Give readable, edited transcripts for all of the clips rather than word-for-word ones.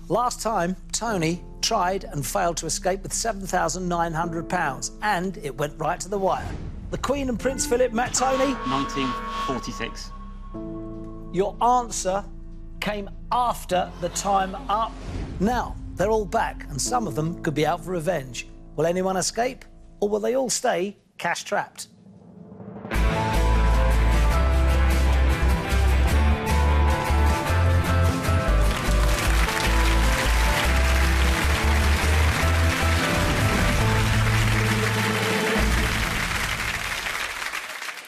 Last time, Tony tried and failed to escape with £7,900, and it went right to the wire. The Queen and Prince Philip met Tony. 1946. Your answer came after the time up. Now, they're all back, and some of them could be out for revenge. Will anyone escape, or will they all stay cash-trapped?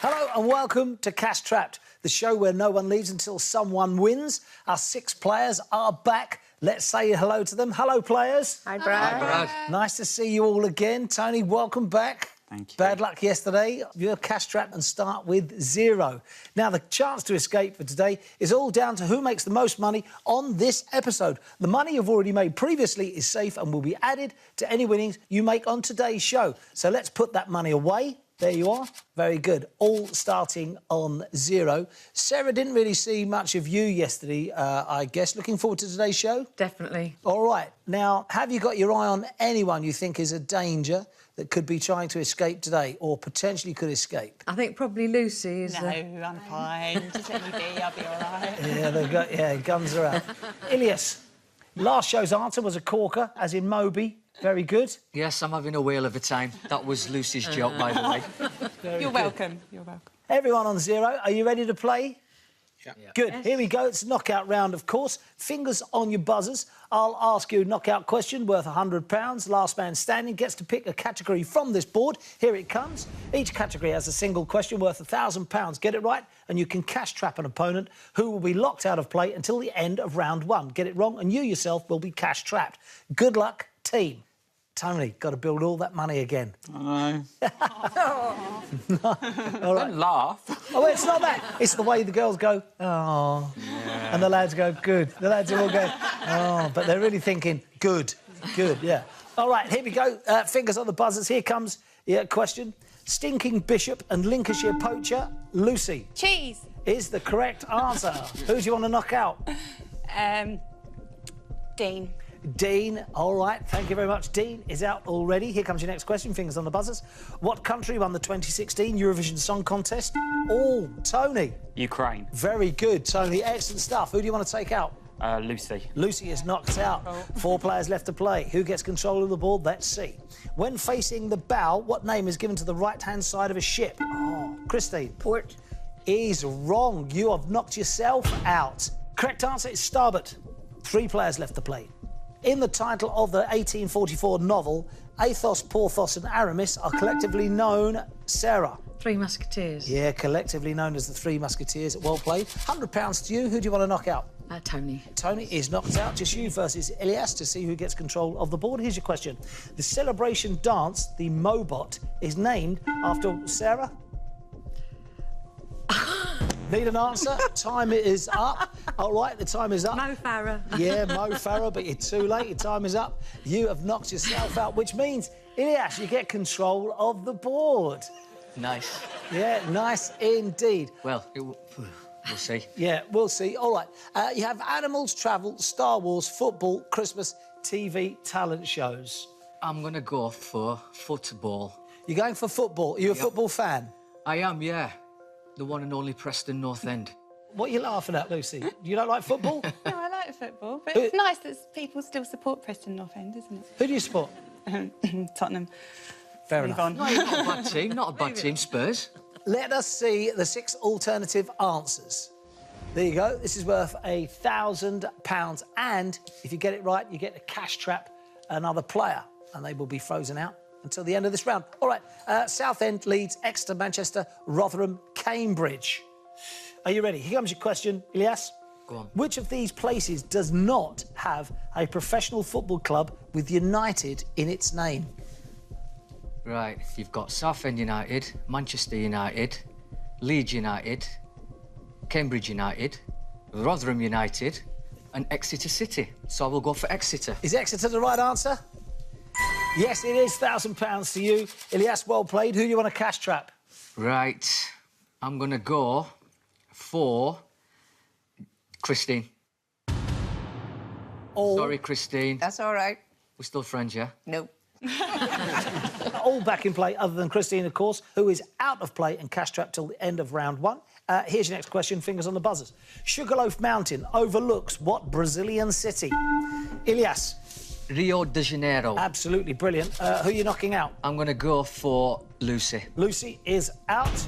Hello and welcome to Cash Trapped, the show where no one leaves until someone wins. Our 6 players are back. Let's say hello to them. Hello, players. Hi, Brad. Hi, Brad. Nice to see you all again. Tony, welcome back. Thank you. Bad luck yesterday. You're cash trapped and start with 0. Now, the chance to escape for today is all down to who makes the most money on this episode. The money you've already made previously is safe and will be added to any winnings you make on today's show. So let's put that money away. There you are. Very good. All starting on 0. Sarah didn't really see much of you yesterday, I guess. Looking forward to today's show? Definitely. All right. Now, have you got your eye on anyone you think is a danger that could be trying to escape today or potentially could escape? I think probably Lucy is... No, I'm fine. Just let me be, I'll be all right. Yeah, they've got... Yeah, guns are out. Ilias, last show's answer was a corker, as in Moby. Very good. Yes, I'm having a whale of a time. That was Lucy's joke, by the way. You're welcome. You're welcome. Everyone on 0, are you ready to play? Yeah. Good. Yes. Here we go. It's a knockout round, of course. Fingers on your buzzers. I'll ask you a knockout question worth £100. Last man standing gets to pick a category from this board. Here it comes. Each category has a single question worth £1,000. Get it right, and you can cash trap an opponent who will be locked out of play until the end of round 1. Get it wrong, and you yourself will be cash trapped. Good luck, team. Tony, got to build all that money again. I know. All right. Don't laugh. Oh, it's not that. It's the way the girls go, oh, Yeah. and the lads go, good. The lads are all going, oh, but they're really thinking, good, good, yeah. All right, here we go. Fingers on the buzzers. Here comes your question. Stinking Bishop and Lincolnshire Poacher, Lucy, Cheese. is the correct answer. Who do you want to knock out? Dean. Dean, all right, thank you very much. Dean is out already. Here comes your next question, fingers on the buzzers. What country won the 2016 Eurovision Song Contest? Oh, Tony. Ukraine. Very good, Tony. Excellent stuff. Who do you want to take out? Lucy. Lucy is knocked out. 4 players left to play. Who gets control of the board? Let's see. When facing the bow, what name is given to the right-hand side of a ship? Oh, Christine. Port. Is wrong. You have knocked yourself out. Correct answer is starboard. 3 players left to play. In the title of the 1844 novel, Athos, Porthos and Aramis are collectively known... Sarah. 3 Musketeers. Yeah, collectively known as the 3 Musketeers. Well played. £100 to you. Who do you want to knock out? Tony. Tony is knocked out. Just you versus Ilias to see who gets control of the board. Here's your question. The celebration dance, the Mobot, is named after Sarah? Need an answer? Time is up. All right, the time is up. Mo Farah. Yeah, Mo Farah, but you're too late. Your time is up. You have knocked yourself out, which means, Ilias, you get control of the board. Nice. Yeah, nice indeed. Well, we'll see. Yeah, we'll see. All right. You have animals, travel, Star Wars, football, Christmas, TV, talent shows. I'm going to go for football. You're going for football. Are you a football fan? I am, yeah. The one and only Preston North End. What are you laughing at, Lucy? You don't like football? No, I like football, but it's nice that people still support Preston North End, isn't Who do you support? it? Tottenham. Fair Move enough. on. No, not a bad team, not a bad team, Spurs. Let us see the 6 alternative answers. There you go. This is worth £1,000. And if you get it right, you get to cash trap another player. And they will be frozen out until the end of this round. All right. Southend, Leeds, Exeter, Manchester, Rotherham, Cambridge. Are you ready? Here comes your question, Ilias. Go on. Which of these places does not have a professional football club with United in its name? Right, you've got Southend United, Manchester United, Leeds United, Cambridge United, Rotherham United and Exeter City. So I will go for Exeter. Is Exeter the right answer? Yes, it is. £1,000 to you. Ilias, well played. Who do you want to cash trap? Right, I'm going to go for Christine. all. Sorry, Christine. That's all right. We're still friends, yeah? Nope. All back in play, other than Christine, of course, who is out of play and cash trapped till the end of round one. Here's your next question, fingers on the buzzers. Sugarloaf Mountain overlooks what Brazilian city? Ilias. Rio de Janeiro. Absolutely brilliant. Who are you knocking out? I'm going to go for Lucy. Lucy is out.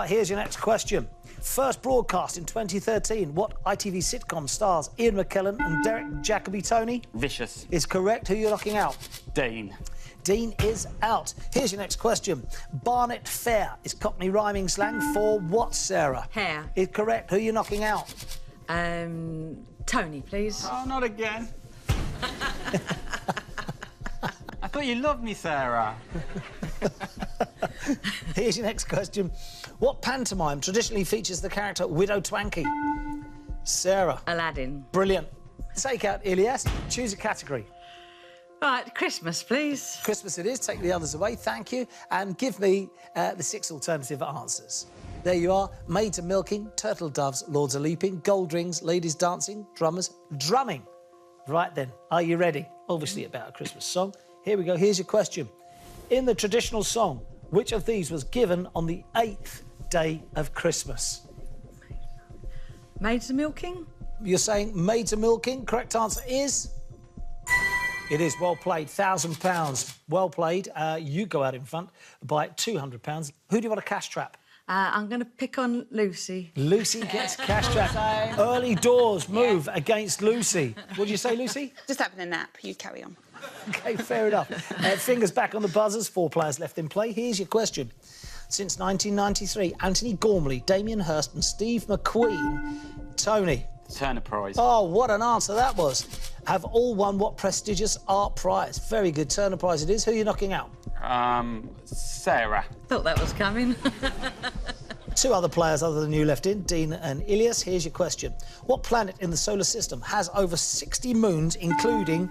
Here's your next question. First broadcast in 2013. What ITV sitcom stars Ian McKellen and Derek Jacobi Tony? Vicious. Is correct. Who are you knocking out? Dean. Dean is out. Here's your next question. Barnet Fair is Cockney rhyming slang for what, Sarah? Hair. Is correct. Who are you knocking out? Tony, please. Oh, not again. I thought you loved me, Sarah. Here's your next question. What pantomime traditionally features the character Widow Twankey? Sarah. Aladdin. Brilliant. Take out Ilias. Choose a category. Right, Christmas, please. Christmas it is. Take the others away. Thank you. And give me the 6 alternative answers. There you are. Maids are milking, turtle doves, lords are leaping, gold rings, ladies dancing, drummers drumming. Right then, are you ready? Obviously about a Christmas song. Here we go. Here's your question. In the traditional song, which of these was given on the 8th day of Christmas? Maids are milking? You're saying maids are milking. Correct answer is... It is well played. £1,000. Well played. You go out in front by £200. Who do you want to cash trap? I'm going to pick on Lucy. Lucy gets cash trap. Early doors move against Lucy. What did you say, Lucy? Just having a nap. You carry on. OK, fair enough. Fingers back on the buzzers. 4 players left in play. Here's your question. Since 1993, Anthony Gormley, Damien Hirst and Steve McQueen, Tony... Turner Prize. Oh, what an answer that was. Have all won what prestigious art prize? Very good. Turner Prize it is. Who are you knocking out? Sarah. Thought that was coming. 2 other players other than you left in, Dean and Ilias. Here's your question. What planet in the solar system has over 60 moons, including...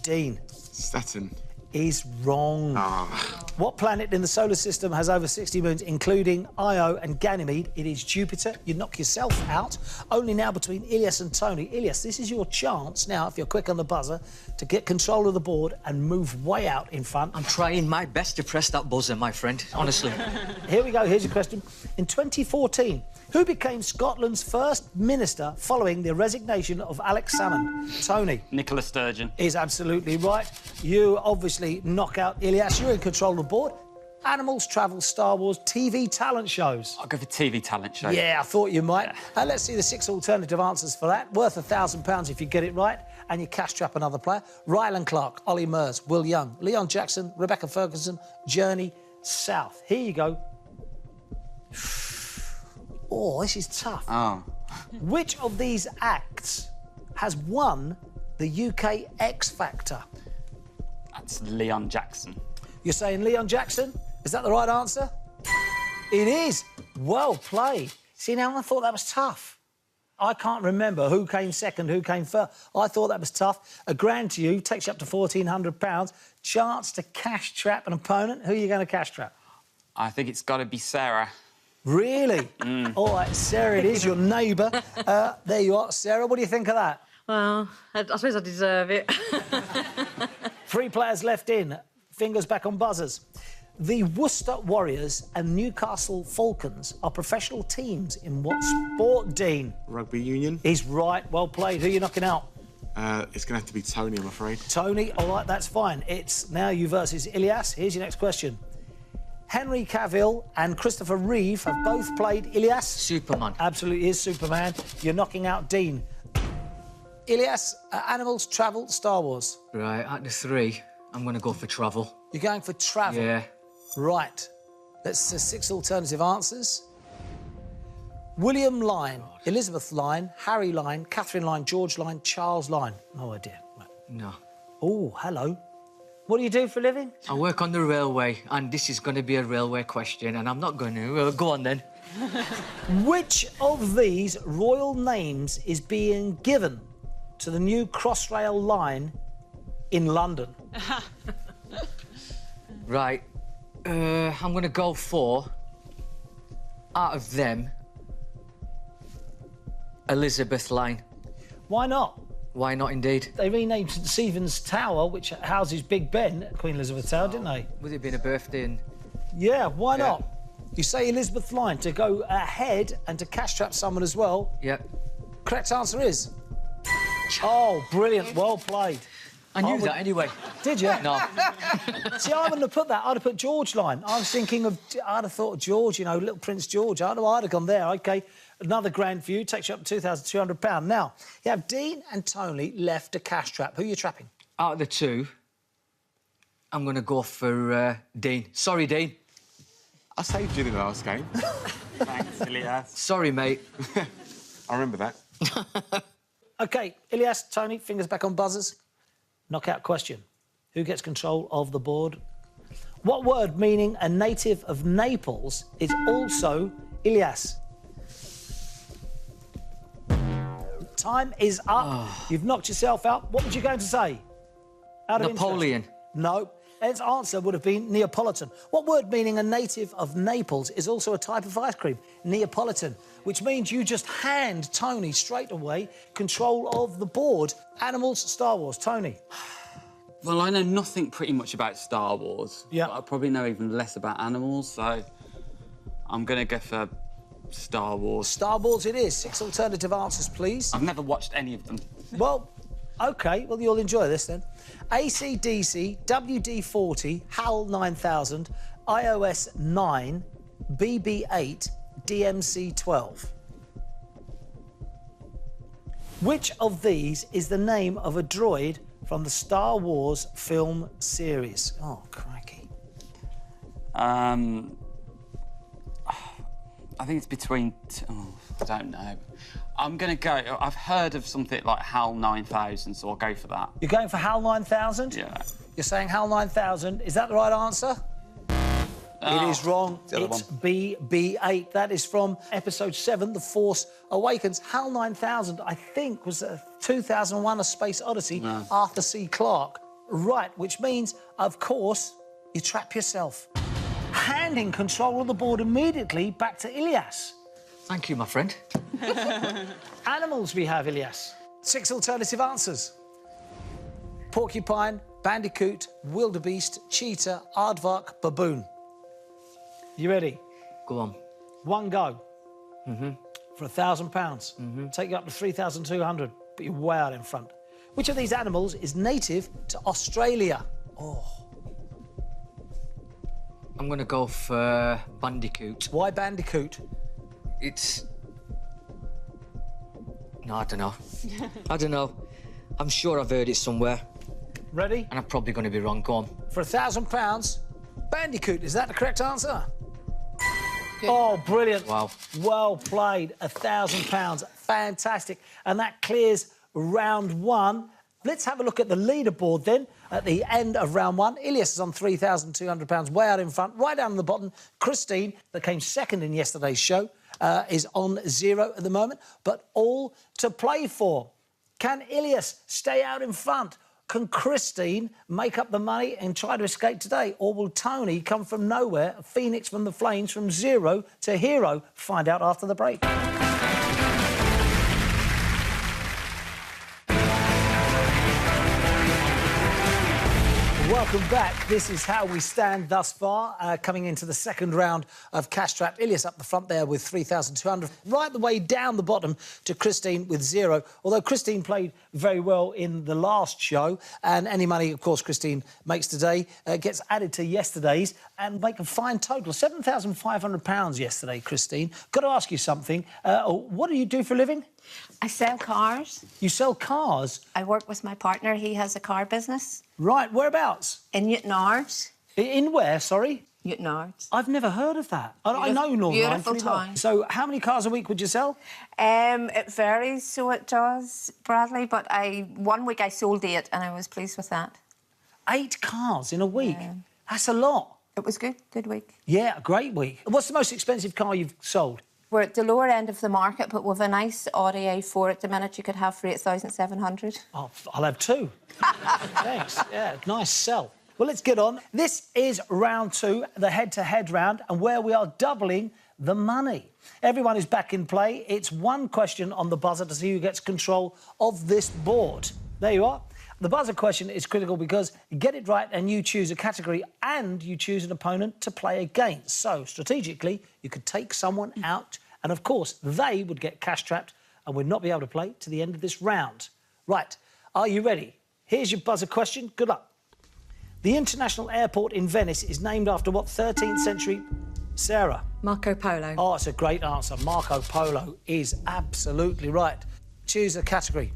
Dean. Saturn. Is wrong. Ah. What planet in the solar system has over 60 moons, including Io and Ganymede? It is Jupiter. You knock yourself out. Only now between Ilias and Tony. Ilias, this is your chance now, if you're quick on the buzzer, to get control of the board and move way out in front. I'm trying my best to press that buzzer, my friend, honestly. Here we go. Here's your question. In 2014, who became Scotland's first minister following the resignation of Alex Salmond? Tony. Nicola Sturgeon. Is absolutely right. You obviously knock out Ilias. You're in control of the board. Animals, travel, Star Wars, TV talent shows. I'll go for TV talent show. Yeah, I thought you might. Let's see the 6 alternative answers for that. Worth £1,000 if you get it right. And you cash trap another player. Rylan Clark, Ollie Murs, Will Young, Leon Jackson, Rebecca Ferguson, Journey South. Here you go. Oh, this is tough. Oh. Which of these acts has won the UK X Factor? That's Leon Jackson. You're saying Leon Jackson? Is that the right answer? It is. Well played. See, now I thought that was tough. I can't remember who came second, who came first. I thought that was tough. £1,000 to you, takes you up to £1,400. Chance to cash trap an opponent. Who are you going to cash trap? I think it's got to be Sarah. Really? All right, Sarah, it is your neighbour. There you are. Sarah, what do you think of that? Well, I suppose I deserve it. 3 players left in. Fingers back on buzzers. The Worcester Warriors and Newcastle Falcons are professional teams in what sport, Dean? Rugby union. He's right. Well played. Who are you knocking out? It's going to have to be Tony, I'm afraid. Tony. All right, that's fine. It's now you versus Ilias. Here's your next question. Henry Cavill and Christopher Reeve have both played Ilias. Superman. Absolutely is Superman. You're knocking out Dean. Ilias, animals, travel, Star Wars. Right, out of 3, I'm going to go for travel. You're going for travel? Yeah. Right. That's 6 alternative answers. William Lyne, Elizabeth Lyne, Harry Lyne, Catherine Lyne, George Lyne, Charles Lyne. No idea. No. Oh, hello. What do you do for a living? I work on the railway, and this is going to be a railway question, and I'm not going to. Go on, then. Which of these royal names is being given to the new Crossrail line in London? Right. I'm going to go for, out of them, Elizabeth Line. Why not? Why not, indeed? They renamed St Stephen's Tower, which houses Big Ben, at Queen Elizabeth Tower, didn't they? With it being a birthday and... Yeah, why not? You say Elizabeth line to go ahead and to cash trap someone as well. Yep. Correct answer is... Oh, brilliant. Well played. I knew that anyway. Did you? No. See, I wouldn't have put that. I'd have put George line. I was thinking of... I'd have thought George, you know, little Prince George. I'd have gone there. OK, another grand for you. Takes you up to £2,200. Now, you have Dean and Tony left to cash trap. Who are you trapping? Out of the two, I'm going to go for Dean. Sorry, Dean. I saved you in the last game. Thanks, Elias. Sorry, mate. I remember that. OK, Ilias, Tony, fingers back on buzzers. Knockout question. Who gets control of the board? What word meaning a native of Naples is also Ilias? Time is up. You've knocked yourself out. What were you going to say? Out of Napoleon. interest. No. Its answer would have been Neapolitan. What word meaning a native of Naples is also a type of ice cream? Neapolitan, which means you just hand Tony straight away control of the board. Animals, Star Wars. Tony. Well, I know nothing pretty much about Star Wars. Yeah. But I probably know even less about animals, so I'm going to go for Star Wars. Star Wars it is. 6 alternative answers, please. I've never watched any of them. Well, OK, well, you'll enjoy this then. AC/DC, WD-40, HAL 9000, iOS 9, BB-8, DMC-12. Which of these is the name of a droid from the Star Wars film series? Oh, crikey. I think it's between... I don't know. I'm going to go... I've heard of something like HAL 9000, so I'll go for that. You're going for HAL 9000? Yeah. You're saying HAL 9000. Is that the right answer? It is wrong. the other It's BB-8. That is from Episode 7, The Force Awakens. HAL 9000, I think, was 2001 A Space Odyssey, Arthur C. Clarke. Right, which means, of course, you trap yourself. Handing control of the board immediately back to Ilias. Thank you, my friend. Animals we have, Ilias. 6 alternative answers. Porcupine, bandicoot, wildebeest, cheetah, aardvark, baboon. You ready? Go on. One go. For £1,000. Take you up to 3,200, but you're way out in front. Which of these animals is native to Australia? Oh. I'm going to go for bandicoot. Why bandicoot? It's... No, I don't know. I don't know. I'm sure I've heard it somewhere. Ready? And I'm probably going to be wrong. Go on. For £1,000, bandicoot. Is that the correct answer? Oh, brilliant. Wow. Well played. £1,000. Fantastic. And that clears round 1. Let's have a look at the leaderboard then. At the end of round 1, Ilias is on £3,200, way out in front. Right down the bottom, Christine, that came second in yesterday's show, is on 0 at the moment, but all to play for. Can Ilias stay out in front? Can Christine make up the money and try to escape today? Or will Tony come from nowhere, a phoenix from the flames, from 0 to hero? Find out after the break. Welcome back. This is how we stand thus far, coming into the second round of Cash Trap. Ilias up the front there with 3,200. Right the way down the bottom to Christine with 0. Although Christine played very well in the last show, and any money, of course, Christine makes today gets added to yesterday's and make a fine total. £7,500 yesterday, Christine. Got to ask you something. What do you do for a living? I sell cars. You sell cars? I work with my partner. He has a car business. Right, whereabouts? In Newton Ards. In where, sorry? Newton Ards. I've never heard of that. I know Northern Ireland beautiful pretty well. town. So how many cars a week would you sell? It varies, so it does, Bradley, but one week I sold 8 and I was pleased with that. 8 cars in a week? Yeah. That's a lot. It was good week. Yeah, a great week. What's the most expensive car you've sold? We're at the lower end of the market, but with a nice Audi A4 at the minute you could have for 8,700. Oh, I'll have 2. Thanks. Yeah, nice sell. Well, let's get on. This is round 2, the head-to-head round, and where we are doubling the money. Everyone is back in play. It's one question on the buzzer to see who gets control of this board. There you are. The buzzer question is critical because you get it right and you choose a category and you choose an opponent to play against. So, strategically, you could take someone out and, of course, they would get cash-trapped and would not be able to play to the end of this round. Right, are you ready? Here's your buzzer question. Good luck. The international airport in Venice is named after what 13th century... Sarah? Marco Polo. Oh, it's a great answer. Marco Polo is absolutely right. Choose a category.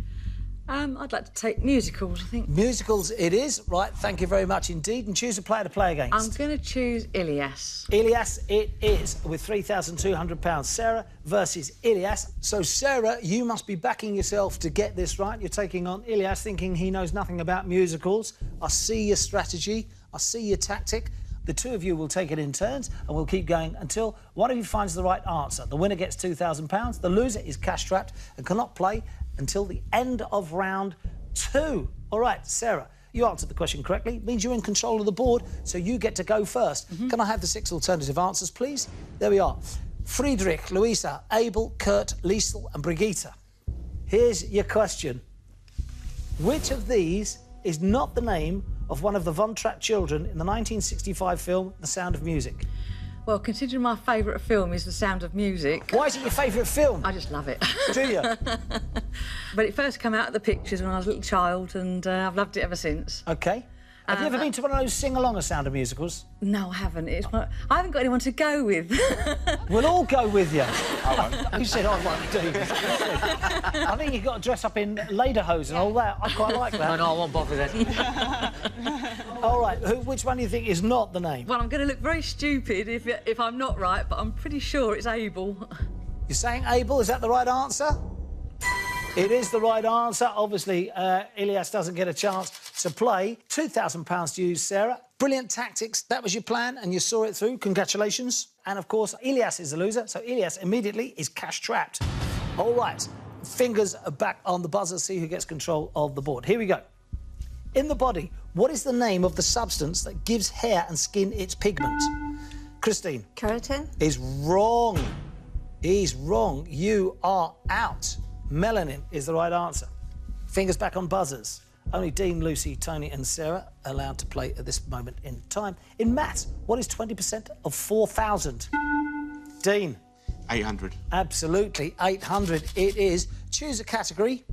I'd like to take musicals, I think. Musicals it is. Right, thank you very much indeed. And choose a player to play against. I'm going to choose Ilias. Ilias it is, with £3,200. Sarah versus Ilias. So, Sarah, you must be backing yourself to get this right. You're taking on Ilias, thinking he knows nothing about musicals. I see your strategy. I see your tactic. The two of you will take it in turns and we'll keep going until one of you finds the right answer. The winner gets £2,000. The loser is cash-strapped and cannot play until the end of round 2. All right, Sarah, you answered the question correctly. It means you're in control of the board, so you get to go first. Can I have the 6 alternative answers, please? There we are. Friedrich, Louisa, Abel, Kurt, Liesel and Brigitte. Here's your question. Which of these is not the name of one of the Von Trapp children in the 1965 film The Sound of Music? Well, considering my favourite film is The Sound of Music... Why is it your favourite film? I just love it. Do you? But it first came out of the pictures when I was a little child and I've loved it ever since. OK. Have you ever been to one of those sing-along of Sound of Musicals? No, I haven't. I haven't got anyone to go with. We'll all go with you. You said I won't do this. I think you've got to dress up in lederhosen and all that. I quite like that. No, I won't bother then. All right, which one do you think is not the name? Well, I'm going to look very stupid if I'm not right, but I'm pretty sure it's Abel. You're saying Abel? Is that the right answer? It is the right answer. Obviously, Ilias doesn't get a chance to play. £2,000 to use, Sarah. Brilliant tactics. That was your plan, and you saw it through. Congratulations. And, of course, Ilias is the loser, so Ilias immediately is cash-trapped. All right, fingers are back on the buzzer, see who gets control of the board. Here we go. In the body, what is the name of the substance that gives hair and skin its pigment? Christine. Keratin? Is wrong. He's wrong. You are out. Melanin is the right answer. Fingers back on buzzers. Only Dean, Lucy, Tony and Sarah allowed to play at this moment in time. In maths, what is 20% of 4,000? Dean. 800. Absolutely, 800 it is. Choose a category.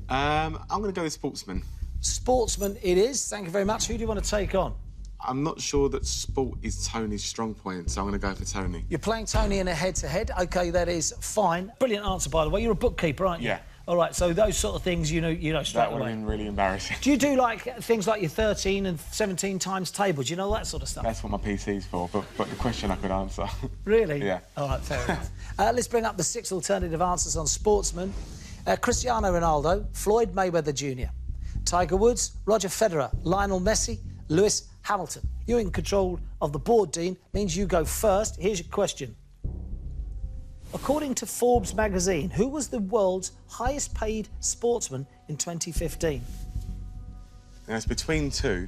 I'm going to go with sportsman. Sportsman it is. Thank you very much. Who do you want to take on? I'm not sure that sport is Tony's strong point, so I'm going to go for Tony. You're playing Tony in a head-to-head. OK, that is fine. Brilliant answer, by the way. You're a bookkeeper, aren't you? Yeah. All right, so those sort of things, you know straight That would away. have been really embarrassing. Do you do, like, things like your 13 and 17 times tables? You know, that sort of stuff? That's what my PC's for, but the question I could answer. Really? Yeah. All right, fair enough. Let's bring up the 6 alternative answers on sportsmen. Cristiano Ronaldo, Floyd Mayweather Jr., Tiger Woods, Roger Federer, Lionel Messi, Lewis Hamilton. You're in control of the board, Dean. Means you go first. Here's your question. According to Forbes magazine, who was the world's highest paid sportsman in 2015? Now, it's between two,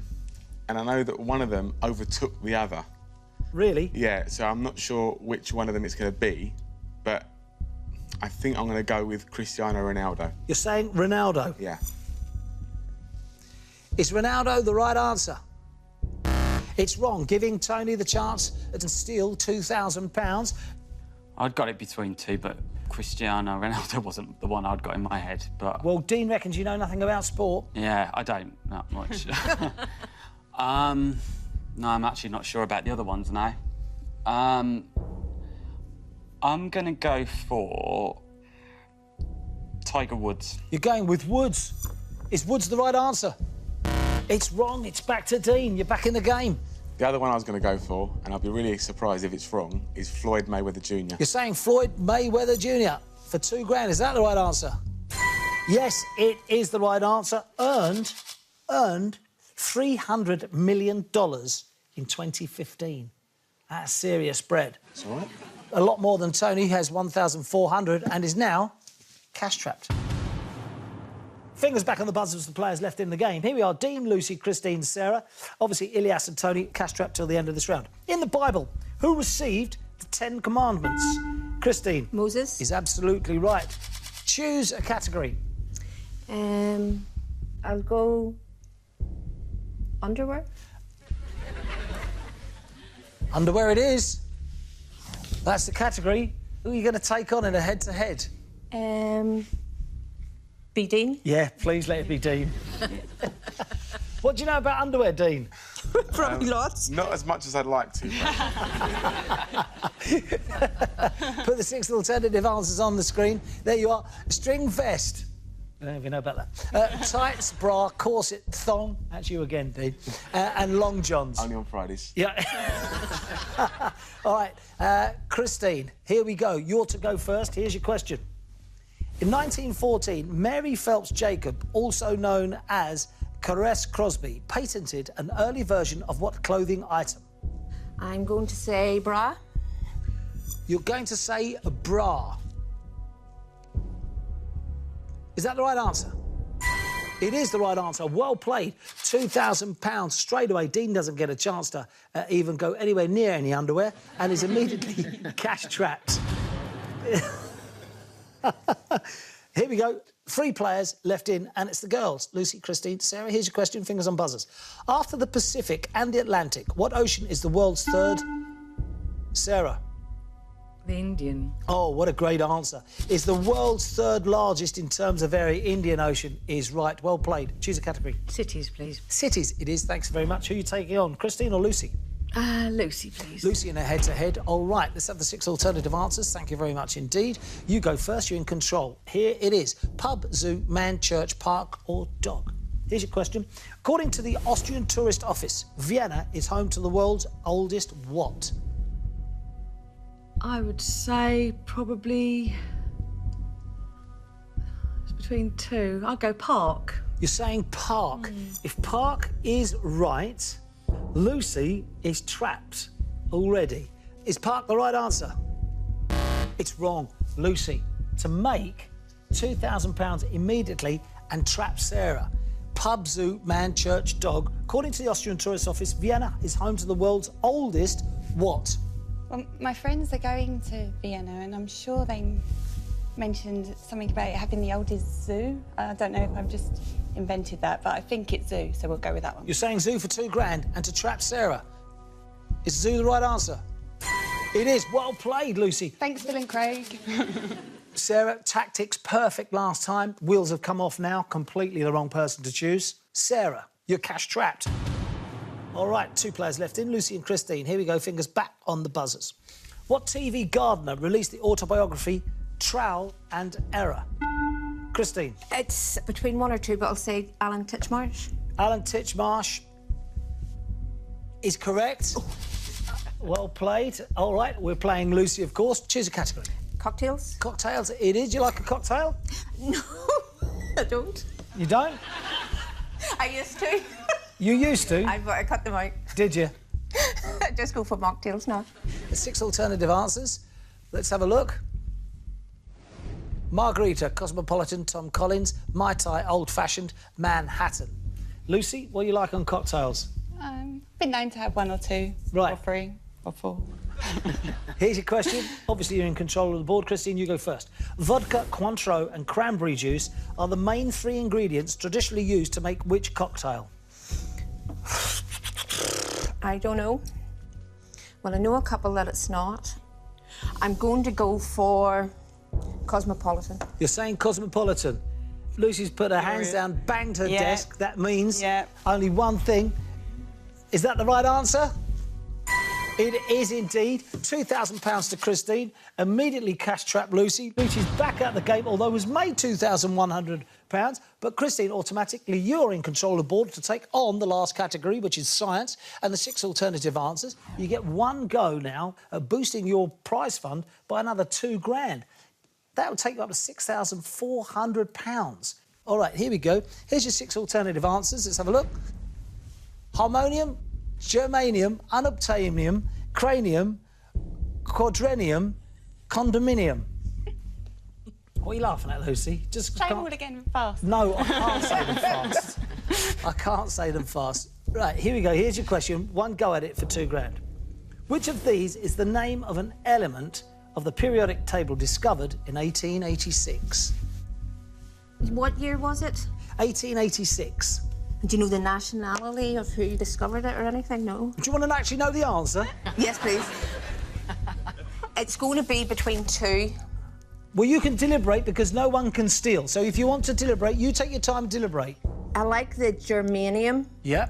and I know that one of them overtook the other. Really? Yeah, so I'm not sure which one of them it's going to be, but I think I'm going to go with Cristiano Ronaldo. You're saying Ronaldo? Yeah. Is Ronaldo the right answer? It's wrong, giving Tony the chance to steal £2,000. I'd got it between two, but Cristiano Ronaldo wasn't the one I'd got in my head, but... Well, Dean reckons you know nothing about sport. Yeah, I don't, not much. No, I'm actually not sure about the other ones now. I'm going to go for Tiger Woods. You're going with Woods. Is Woods the right answer? It's wrong. It's back to Dean. You're back in the game. The other one I was going to go for, and I'll be really surprised if it's wrong, is Floyd Mayweather Jr. You're saying Floyd Mayweather Jr. for £2,000. Is that the right answer? Yes, it is the right answer. Earned $300 million in 2015. That's serious bread. It's all right. A lot more than Tony, who has 1,400 and is now cash-trapped. Fingers back on the buzzers of the players left in the game. Here we are, Dean, Lucy, Christine, Sarah. Obviously, Ilias and Tony cash-trapped till the end of this round. In the Bible, who received the Ten Commandments? Christine. Moses. Is absolutely right. Choose a category. I'll go underwear. Underwear it is. That's the category. Who are you going to take on in a head-to-head? Be Dean. Yeah, please let it be Dean. What do you know about underwear, Dean? Probably lots. Not as much as I'd like to. But... Put the 6 alternative answers on the screen. There you are. String vest. I don't even know about that. Tights, bra, corset, thong. That's you again, Dean. And long johns. Only on Fridays. Yeah. All right, Christine, here we go. You're to go first. Here's your question. In 1914, Mary Phelps Jacob, also known as Caress Crosby, patented an early version of what clothing item? I'm going to say bra. You're going to say a bra. Is that the right answer? It is the right answer. Well played. £2,000 straight away. Dean doesn't get a chance to even go anywhere near any underwear and is immediately cash-trapped. Here we go. 3 players left in, and it's the girls. Lucy, Christine, Sarah, here's your question. Fingers on buzzers. After the Pacific and the Atlantic, what ocean is the world's third? Sarah. The Indian. Oh, what a great answer. Is the world's third largest in terms of area. Indian Ocean is right. Well played. Choose a category. Cities, please. Cities, it is. Thanks very much. Who are you taking on, Christine or Lucy? Lucy, please. Lucy in a head-to-head. All right, let's have the 6 alternative answers. Thank you very much indeed. You go first. You're in control. Here it is. Pub, zoo, man, church, park or dog? Here's your question. According to the Austrian Tourist Office, Vienna is home to the world's oldest what? I would say probably... It's between 2. I'll go park. You're saying park. If park is right, Lucy is trapped already. Is park the right answer? It's wrong. Lucy, to make £2,000 immediately and trap Sarah. Pub, zoo, man, church, dog. According to the Austrian Tourist Office, Vienna is home to the world's oldest what? Well, my friends are going to Vienna and I'm sure they mentioned something about it having the oldest zoo. I don't know if I've just invented that, but I think it's zoo, so we'll go with that one. You're saying zoo for £2,000 and to trap Sarah. Is zoo the right answer? It is. Well played, Lucy. Thanks, Bill and Craig. Sarah, tactics perfect last time. Wheels have come off now. Completely the wrong person to choose. Sarah, you're cash trapped. All right, 2 players left in, Lucy and Christine. Here we go, fingers back on the buzzers. What TV gardener released the autobiography Trial and Error? Christine. It's between 1 or 2, but I'll say Alan Titchmarsh. Alan Titchmarsh is correct. Well played. All right, we're playing Lucy, of course. Choose a category. Cocktails? Cocktails, it is. You like a cocktail? No, I don't. You don't? I used to. You used to? I cut them out. Did you? I just go for mocktails now. 6 alternative answers. Let's have a look. Margarita, Cosmopolitan, Tom Collins, Mai Tai, Old Fashioned, Manhattan. Lucy, what do you like on cocktails? Been known to have 1 or 2, Right. or 3, or 4. Here's your question. Obviously, you're in control of the board. Christine, you go first. Vodka, Cointreau and cranberry juice are the main 3 ingredients traditionally used to make which cocktail? I don't know. Well, I know a couple that it's not. I'm going to go for Cosmopolitan. You're saying Cosmopolitan. Lucy's put her hands down, banged her Yeah. desk. That means Yeah. only one thing. Is that the right answer? It is indeed. £2,000 to Christine. Immediately cash-trapped Lucy. Lucy's back out the game, although was made £2,100. But Christine, automatically, you're in control of the board to take on the last category, which is science, and the 6 alternative answers. You get 1 go now at boosting your prize fund by another £2,000. That would take you up to £6,400. All right, here we go. Here's your 6 alternative answers. Let's have a look. Harmonium, germanium, unobtainium, cranium, quadrenium, condominium. What are you laughing at, Lucy? Just Say them all again fast. No, I can't say them fast. I can't say them fast. Right, here we go. Here's your question. 1 go at it for £2,000. Which of these is the name of an element of the periodic table discovered in 1886? What year was it? 1886. Do you know the nationality of who discovered it or anything? No. Do you want to actually know the answer? Yes, please. It's going to be between two. Well, you can deliberate because no one can steal. So if you want to deliberate, you take your time and deliberate. I like the germanium Yeah.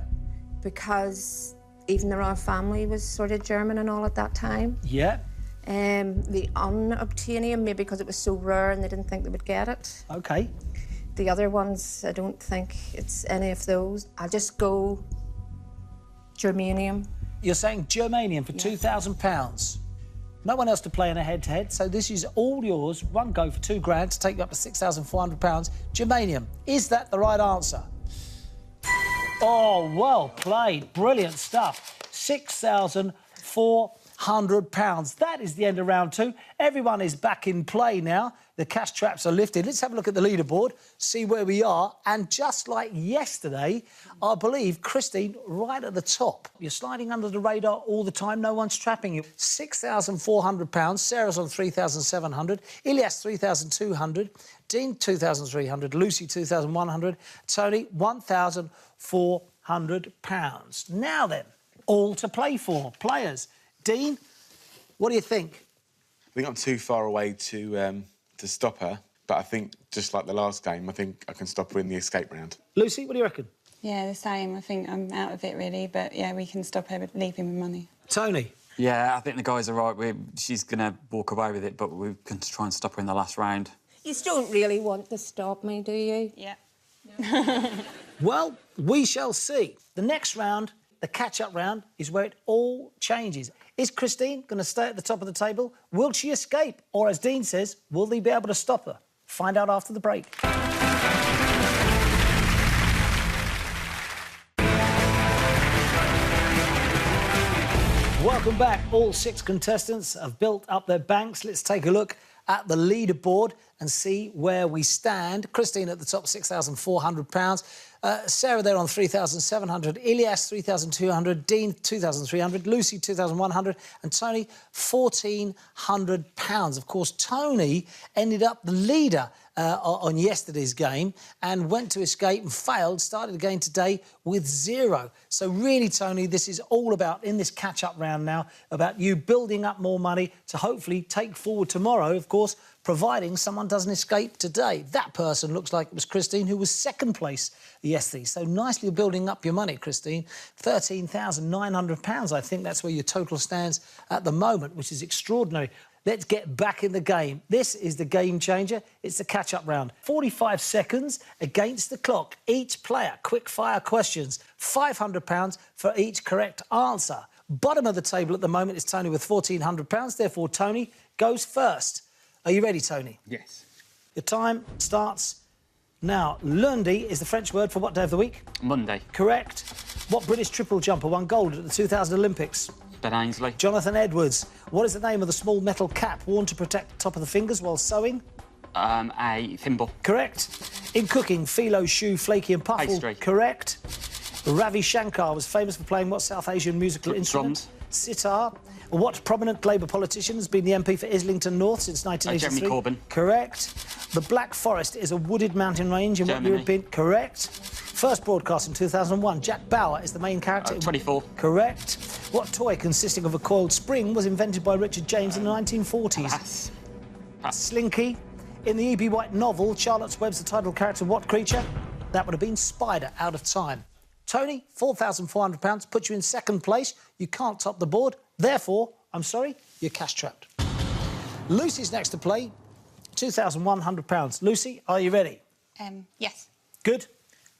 because even the royal family was sort of German and all at that time. Yeah. The unobtainium, maybe because it was so rare and they didn't think they would get it. OK. The other ones, I don't think it's any of those. I'll just go germanium. You're saying germanium for £2,000. No one else to play in a head-to-head, so this is all yours. One go for £2,000 to take you up to £6,400. Germanium. Is that the right answer? Oh, well played. Brilliant stuff. £6,400. That is the end of round 2. Everyone is back in play now. The cash traps are lifted. Let's have a look at the leaderboard, see where we are. And just like yesterday, I believe, Christine, right at the top. You're sliding under the radar all the time. No one's trapping you. £6,400. Sarah's on 3,700. Ilyas, 3,200. Dean, 2,300. Lucy, 2,100. Tony, £1,400. Now then, all to play for. Players. Dean, what do you think? I think I'm too far away to stop her, but I think, just like the last game, I think I can stop her in the escape round. Lucy, what do you reckon? Yeah, the same. I think I'm out of it, really. But, yeah, we can stop her leaving with money. Tony? Yeah, I think the guys are right. She's going to walk away with it, but we can try and stop her in the last round. You don't really want to stop me, do you? Yeah. Well, we shall see. The next round, the catch-up round, is where it all changes. Is Christine going to stay at the top of the table? Will she escape? Or, as Dean says, will they be able to stop her? Find out after the break. Welcome back. All 6 contestants have built up their banks. Let's take a look at the leaderboard and see where we stand. Christine at the top, £6,400. Sarah there on 3,700. Ilyas, 3,200. Dean, 2,300. Lucy, 2,100. And Tony, £1,400. Of course, Tony ended up the leader on yesterday's game and went to escape and failed, started again today with 0. So really, Tony, this is all about, in this catch-up round now, about you building up more money to hopefully take forward tomorrow, of course, providing someone doesn't escape today. That person looks like it was Christine, who was 2nd place yesterday. So nicely building up your money, Christine. £13,900, I think that's where your total stands at the moment, which is extraordinary. Let's get back in the game. This is the game changer. It's the catch-up round. 45 seconds against the clock. Each player, quick-fire questions. £500 for each correct answer. Bottom of the table at the moment is Tony with £1,400. Therefore, Tony goes first. Are you ready, Tony? Yes. Your time starts now. Lundi is the French word for what day of the week? Monday. Correct. What British triple jumper won gold at the 2000 Olympics? Ben Ainsley. Jonathan Edwards. What is the name of the small metal cap worn to protect the top of the fingers while sewing? A thimble. Correct. In cooking, phyllo, shoe, flaky and puffle. Pastry. Correct. Ravi Shankar was famous for playing what South Asian musical instrument? Drums. Sitar. What prominent Labour politician has been the MP for Islington North since 1983? Jeremy Corbyn. Correct. The Black Forest is a wooded mountain range in what Germany. European? Correct. First broadcast in 2001. Jack Bauer is the main character. 24. Correct. What toy consisting of a coiled spring was invented by Richard James in the 1940s? Pass. Slinky. In the E.B. White novel, Charlotte's Web's the title character of what creature? That would have been Spider. Out of time. Tony, £4,400, puts you in 2nd place. You can't top the board. Therefore, I'm sorry, you're cash trapped. Lucy's next to play, £2,100. Lucy, are you ready? Yes. Good.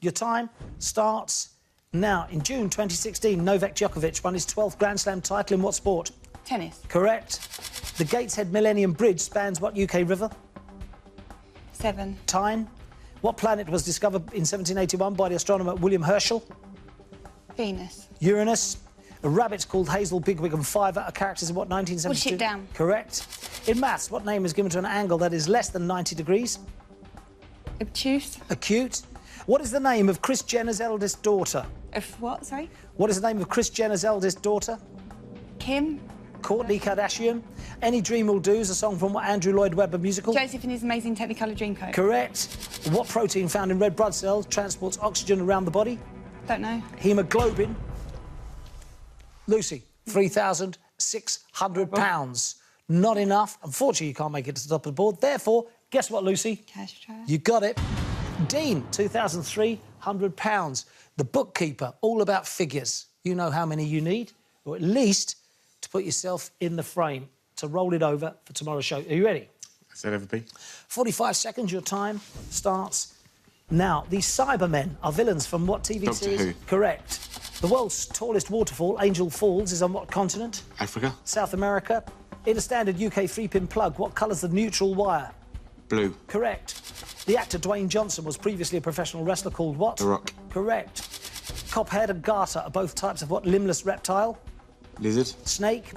Your time starts now. In June 2016, Novak Djokovic won his 12th Grand Slam title in what sport? Tennis. Correct. The Gateshead Millennium Bridge spans what UK river? 7. Tyne. What planet was discovered in 1781 by the astronomer William Herschel? Venus. Uranus. Rabbits called Hazel, Bigwig and Fiver are characters in what 1972? Push it down. Correct. In maths, what name is given to an angle that is less than 90 degrees? Obtuse. Acute. What is the name of Kris Jenner's eldest daughter? Of what, sorry? What is the name of Kris Jenner's eldest daughter? Kim. Kourtney Kardashian. Any Dream Will Do is a song from what Andrew Lloyd Webber musical? Joseph and his amazing Technicolor Dreamcoat. Correct. What protein found in red blood cells transports oxygen around the body? Don't know. Hemoglobin. Lucy, £3,600. Not enough. Unfortunately, you can't make it to the top of the board. Therefore, guess what, Lucy? Cash trap. You got it. Dean, £2,300. The bookkeeper, all about figures. You know how many you need, or at least to put yourself in the frame to roll it over for tomorrow's show. Are you ready? I said ever be. 45 seconds, your time starts now. These Cybermen are villains from what TV Doctor series? Who. Correct. The world's tallest waterfall, Angel Falls, is on what continent? Africa. South America. In a standard UK 3-pin plug, what colour's the neutral wire? Blue. Correct. The actor Dwayne Johnson was previously a professional wrestler called what? The Rock. Correct. Cophead and garter are both types of what limbless reptile? Lizard. Snake.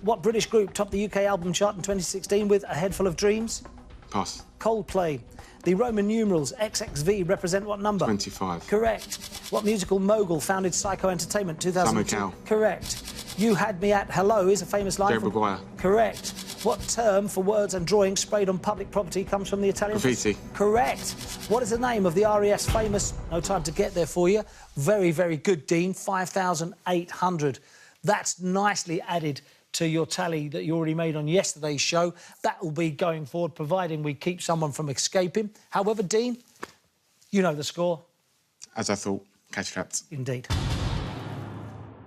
What British group topped the UK album chart in 2016 with A Head Full of Dreams? Pass. Coldplay. The Roman numerals XXV represent what number? 25. Correct. What musical mogul founded Psycho Entertainment 2002? Simon Cowell. Correct. You Had Me at Hello is a famous line Jerry from... Maguire. Correct. What term for words and drawings sprayed on public property comes from the Italian... Graffiti. Correct. What is the name of the RAS famous... No time to get there for you. Very, very good, Dean. 5,800. That's nicely added to your tally that you already made on yesterday's show. That will be going forward, providing we keep someone from escaping. However, Dean, you know the score. As I thought, cash trapped. Indeed.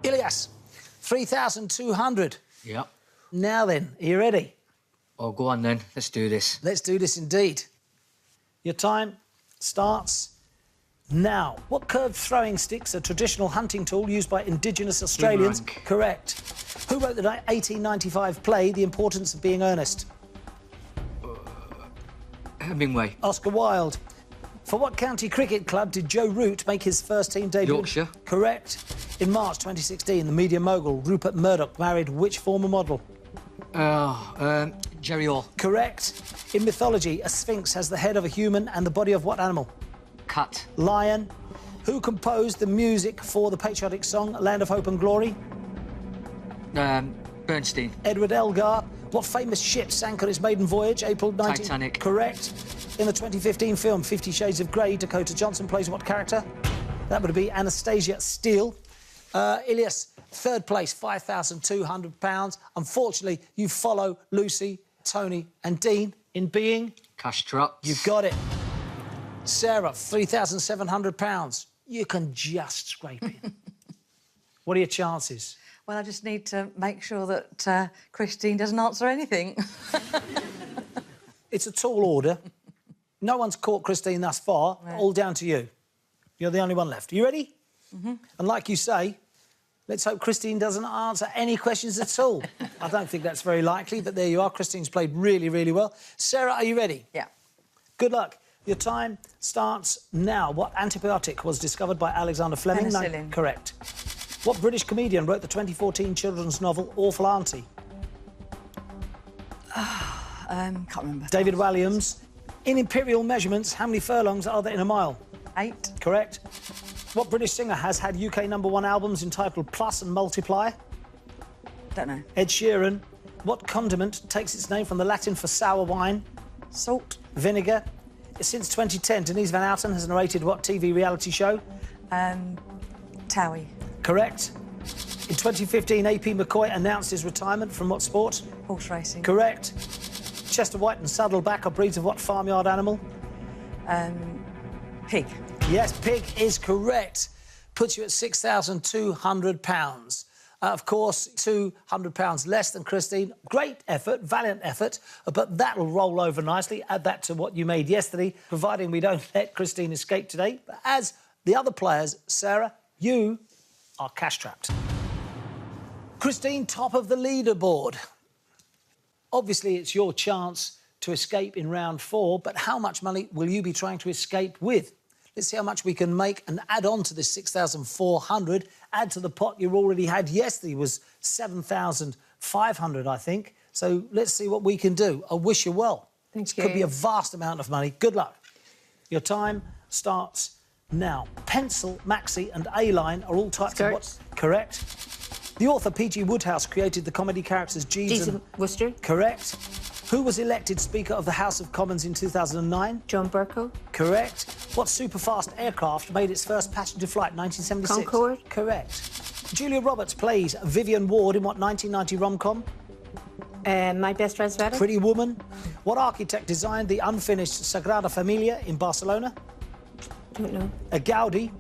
Ilias, 3,200. Yep. Now then, are you ready? Oh, go on then. Let's do this. Let's do this indeed. Your time starts now. What curved throwing stick's a traditional hunting tool used by Indigenous Australians? Boomerang. Correct. Who wrote the 1895 play The Importance of Being Earnest? Hemingway. Oscar Wilde. For what county cricket club did Joe Root make his first team debut? Yorkshire. Correct. In March 2016, the media mogul Rupert Murdoch married which former model? Jerry Orr. Correct. In mythology, a sphinx has the head of a human and the body of what animal? Cat. Lion. Who composed the music for the patriotic song Land of Hope and Glory? Bernstein. Edward Elgar. What famous ship sank on its maiden voyage, April 19... Titanic. Correct. In the 2015 film 50 Shades of Grey, Dakota Johnson plays what character? That would be Anastasia Steele. Ilias, third place, £5,200. Unfortunately, you follow Lucy, Tony and Dean in being... Cash trapped. You've got it. Sarah, £3,700. You can just scrape it. What are your chances? Well, I just need to make sure that Christine doesn't answer anything. It's a tall order. No one's caught Christine thus far. Right. All down to you. You're the only one left. You ready? Mm-hmm. And like you say, let's hope Christine doesn't answer any questions at all. I don't think that's very likely, but there you are. Christine's played really, really well. Sarah, are you ready? Yeah. Good luck. Your time starts now. What antibiotic was discovered by Alexander Fleming? Penicillin. No, correct. What British comedian wrote the 2014 children's novel Awful Auntie? Can't remember. David Walliams. In imperial measurements, how many furlongs are there in a mile? 8. Correct. What British singer has had UK #1 albums entitled Plus and Multiply? Don't know. Ed Sheeran. What condiment takes its name from the Latin for sour wine? Salt. Vinegar. Since 2010, Denise Van Outen has narrated what TV reality show? Towie. Correct. In 2015, AP McCoy announced his retirement from what sport? Horse racing. Correct. Chester White and Saddleback are breeds of what farmyard animal? Pig. Yes, pig is correct. Puts you at £6,200. Of course, £200 less than Christine. Great effort, valiant effort, but that'll roll over nicely. Add that to what you made yesterday, providing we don't let Christine escape today. But as the other players, Sarah, you are cash-trapped. Christine, top of the leaderboard. Obviously, it's your chance to escape in round 4, but how much money will you be trying to escape with? Let's see how much we can make and add on to this 6,400. Add to the pot you already had yesterday was 7,500, I think. So let's see what we can do. I wish you well. Thank Could you. be a vast amount of money. Good luck. Your time starts now. Pencil, maxi and A-line are all types of what? Skirts. Correct. The author P.G. Wodehouse created the comedy characters Jeeves and... Worcester. Correct. Who was elected Speaker of the House of Commons in 2009? John Burko. Correct. What superfast aircraft made its first passenger flight in 1976? Concorde. Correct. Julia Roberts plays Vivian Ward in what 1990 rom-com? My Best Friend's Wedding. Pretty Woman. What architect designed the unfinished Sagrada Familia in Barcelona? Don't know. A Gaudi.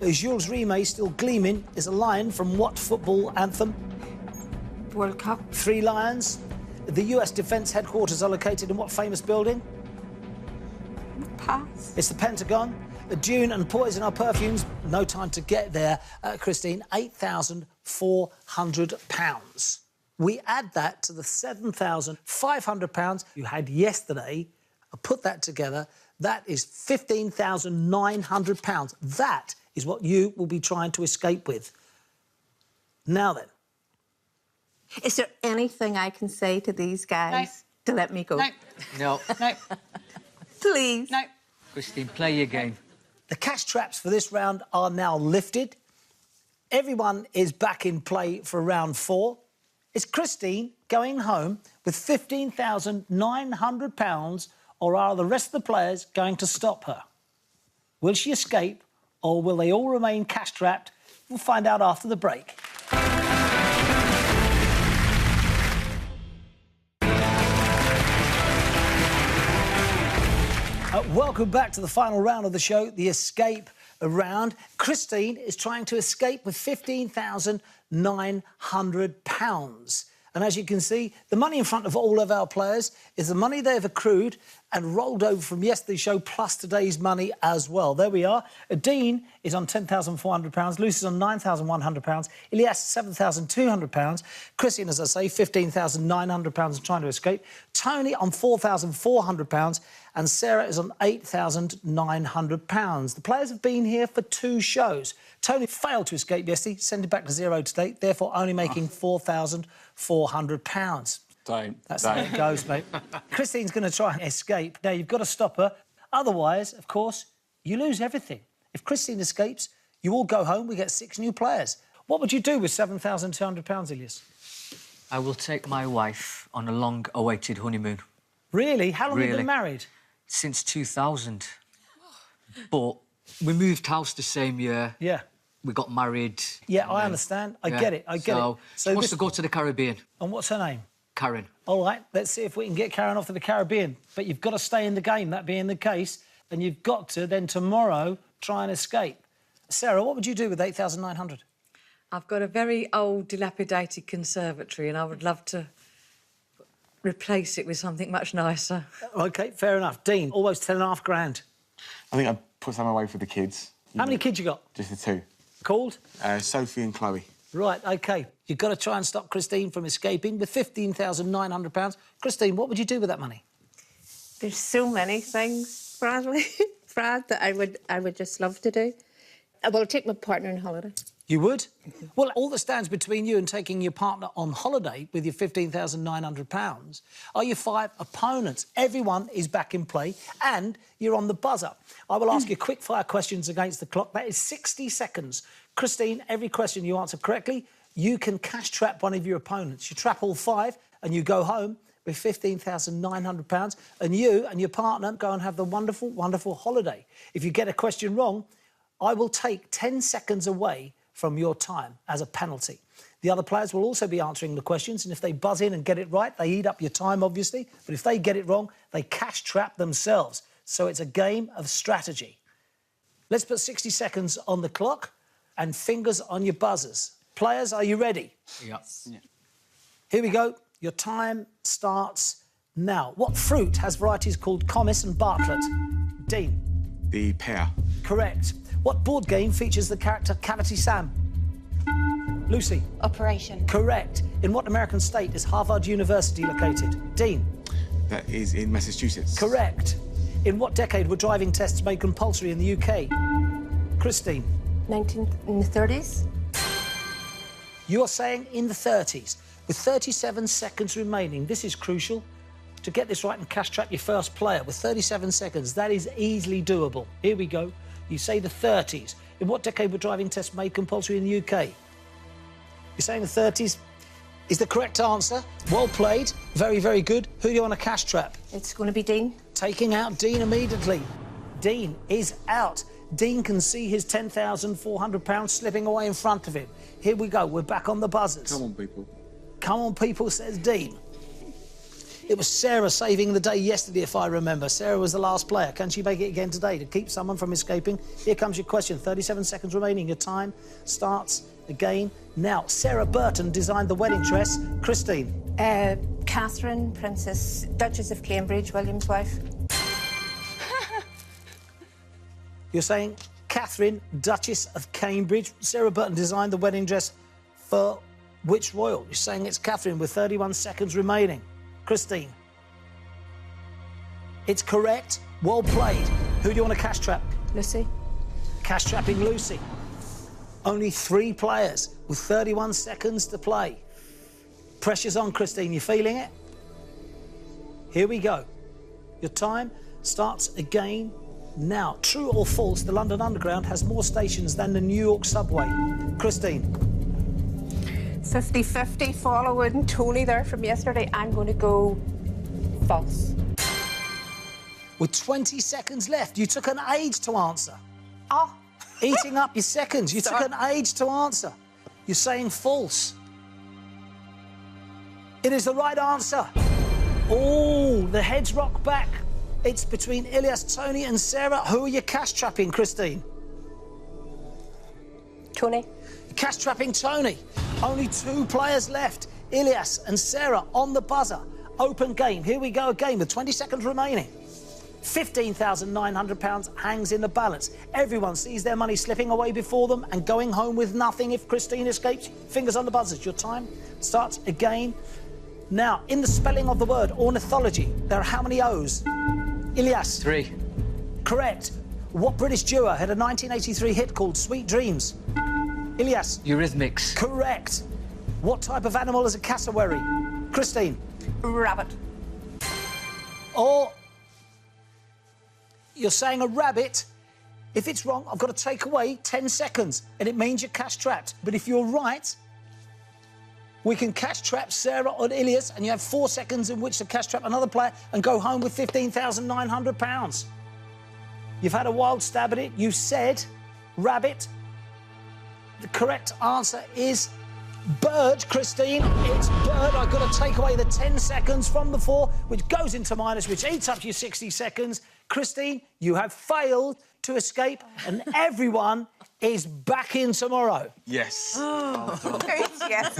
Jules Rimet, Still Gleaming, is a line from what football anthem? World Cup. Three Lions. The US Defence Headquarters are located in what famous building? Pass. It's the Pentagon. Dune and Poison are perfumes. No time to get there, Christine. £8,400. We add that to the £7,500 you had yesterday. Put that together. That is £15,900. That is what you will be trying to escape with. Now then. Is there anything I can say to these guys to let me go? No. No. No. Please. No. Christine, play your game. The cash traps for this round are now lifted. Everyone is back in play for round 4. Is Christine going home with £15,900, or are the rest of the players going to stop her? Will she escape, or will they all remain cash trapped? We'll find out after the break. Welcome back to the final round of the show, the escape round. Christine is trying to escape with £15,900. And as you can see, the money in front of all of our players is the money they've accrued and rolled over from yesterday's show, plus today's money as well. There we are. Dean is on £10,400. Lucy's on £9,100. Elias, £7,200. Christine, as I say, £15,900 and trying to escape. Tony on £4,400. And Sarah is on £8,900. The players have been here for 2 shows. Tony failed to escape yesterday, sent it back to 0 today, therefore only making £4,400. That's how it goes, mate. Christine's going to try and escape. Now, you've got to stop her. Otherwise, of course, you lose everything. If Christine escapes, you all go home, we get 6 new players. What would you do with £7,200, Ilias? I will take my wife on a long-awaited honeymoon. Really? How long have you been married? Since 2000. But we moved house the same year. Yeah. We got married. Yeah, I understand. I get it. I get it. So she wants to go to the Caribbean. And what's her name? Karen. All right, let's see if we can get Karen off to the Caribbean. But you've got to stay in the game, that being the case, and you've got to then tomorrow try and escape. Sarah, what would you do with £8,900? I've got a very old, dilapidated conservatory and I would love to replace it with something much nicer. OK, fair enough. Dean, almost £10.5 grand. I think I'd put some away for the kids. How many kids you got? Just the 2. Called? Sophie and Chloe. Right, OK. You've got to try and stop Christine from escaping with £15,900. Christine, what would you do with that money? There's so many things, Bradley, Brad, that I would just love to do. Well, take my partner on holiday. You would? Well, all that stands between you and taking your partner on holiday with your £15,900 are your 5 opponents. Everyone is back in play and you're on the buzzer. I will ask you quick-fire questions against the clock. That is 60 seconds. Christine, every question you answer correctly, you can cash trap one of your opponents. You trap all 5 and you go home with £15,900 and you and your partner go and have the wonderful, wonderful holiday. If you get a question wrong, I will take 10 seconds away from your time as a penalty. The other players will also be answering the questions, and if they buzz in and get it right, they eat up your time, obviously, but if they get it wrong, they cash trap themselves. So it's a game of strategy. Let's put 60 seconds on the clock and fingers on your buzzers. Players, are you ready? Yes. Yeah. Here we go. Your time starts now. What fruit has varieties called Comis and Bartlett? Dean. The pear. Correct. What board game features the character Cavity Sam? Lucy. Operation. Correct. In what American state is Harvard University located? Dean. That is in Massachusetts. Correct. In what decade were driving tests made compulsory in the UK? Christine. In the 30s? You're saying in the 30s. With 37 seconds remaining, this is crucial. To get this right and cash trap your first player with 37 seconds, that is easily doable. Here we go. You say the 30s. In what decade were driving tests made compulsory in the UK? You're saying the 30s is the correct answer. Well played. Very, very good. Who do you want to cash trap? It's going to be Dean. Taking out Dean immediately. Dean is out. Dean can see his £10,400 slipping away in front of him. Here we go. We're back on the buzzers. Come on, people. Come on, people, says Dean. It was Sarah saving the day yesterday, if I remember. Sarah was the last player. Can she make it again today to keep someone from escaping? Here comes your question. 37 seconds remaining. Your time starts again now. Sarah Burton designed the wedding dress. Christine. Catherine, Princess, Duchess of Cambridge, William's wife. You're saying Catherine, Duchess of Cambridge. Sarah Burton designed the wedding dress for which royal? You're saying it's Catherine with 31 seconds remaining. Christine. It's correct. Well played. Who do you want to cash trap? Lucy. Cash trapping Lucy. Only 3 players with 31 seconds to play. Pressure's on, Christine. You feeling it? Here we go. Your time starts again now. True or false, the London Underground has more stations than the New York subway? Christine. 50-50, following Tony there from yesterday. I'm going to go false. With 20 seconds left, you took an age to answer. Oh. Eating up your seconds. You took an age to answer. You're saying false. It is the right answer. Oh, the heads rock back. It's between Ilias, Tony and Sarah. Who are you cash trapping, Christine? Tony. Cash trapping Tony. Only 2 players left. Ilias and Sarah on the buzzer. Open game. Here we go again with 20 seconds remaining. £15,900 hangs in the balance. Everyone sees their money slipping away before them and going home with nothing if Christine escapes. Fingers on the buzzers. Your time starts again. Now, in the spelling of the word ornithology, there are how many O's? Ilias. 3. Correct. What British duo had a 1983 hit called Sweet Dreams? Ilias. Eurythmics. Correct. What type of animal is a cassowary? Christine. Rabbit. Or you're saying a rabbit. If it's wrong, I've got to take away 10 seconds, and it means you're cash trapped. But if you're right, we can cash trap Sarah or Ilias, and you have 4 seconds in which to cash trap another player and go home with £15,900. You've had a wild stab at it. You said rabbit. The correct answer is bird, Christine. It's bird. I've got to take away the 10 seconds from the 4, which goes into minus, which eats up your 60 seconds. Christine, you have failed to escape, and everyone is back in tomorrow. Yes. Yes.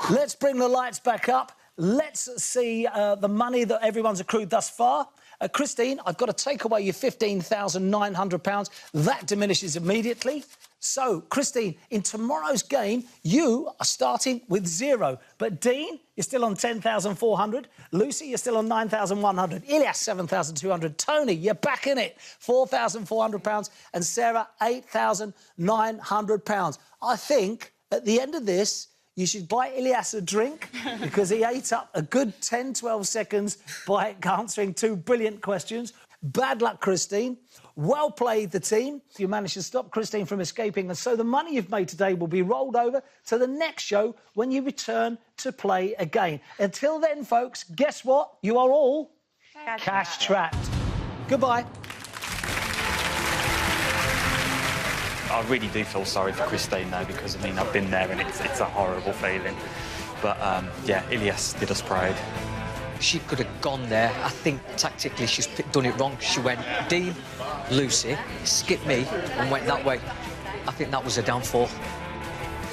Let's bring the lights back up. Let's see the money that everyone's accrued thus far. Christine, I've got to take away your £15,900. That diminishes immediately. So, Christine, in tomorrow's game, you are starting with 0. But Dean, you're still on 10,400. Lucy, you're still on 9,100. Ilias, 7,200. Tony, you're back in it, £4,400. And Sarah, £8,900. I think at the end of this, you should buy Ilias a drink because he ate up a good 10, 12 seconds by answering 2 brilliant questions. Bad luck, Christine. Well played, the team. You managed to stop Christine from escaping, and so the money you've made today will be rolled over to the next show when you return to play again. Until then, folks, guess what? You are all cash trapped. Goodbye. I really do feel sorry for Christine, though, because, I mean, I've been there and it's a horrible feeling. But, yeah, Ilias did us proud. She could have gone there. I think tactically she's done it wrong. She went Dean, Lucy, skipped me and went that way. I think that was a downfall.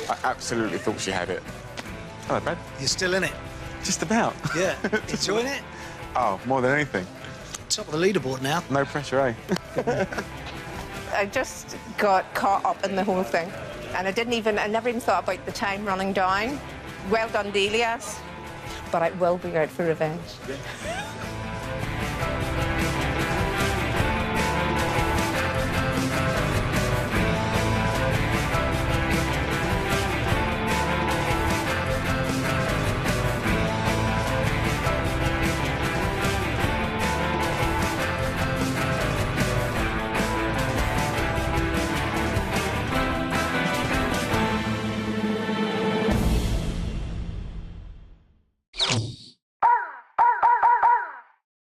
I absolutely thought she had it. Hello, babe. You're still in it? Just about. Yeah. Enjoying it? Oh, more than anything. Top of the leaderboard now. No pressure, eh? I just got caught up in the whole thing. And I never even thought about the time running down. Well done, Ilias. But I will be out for revenge.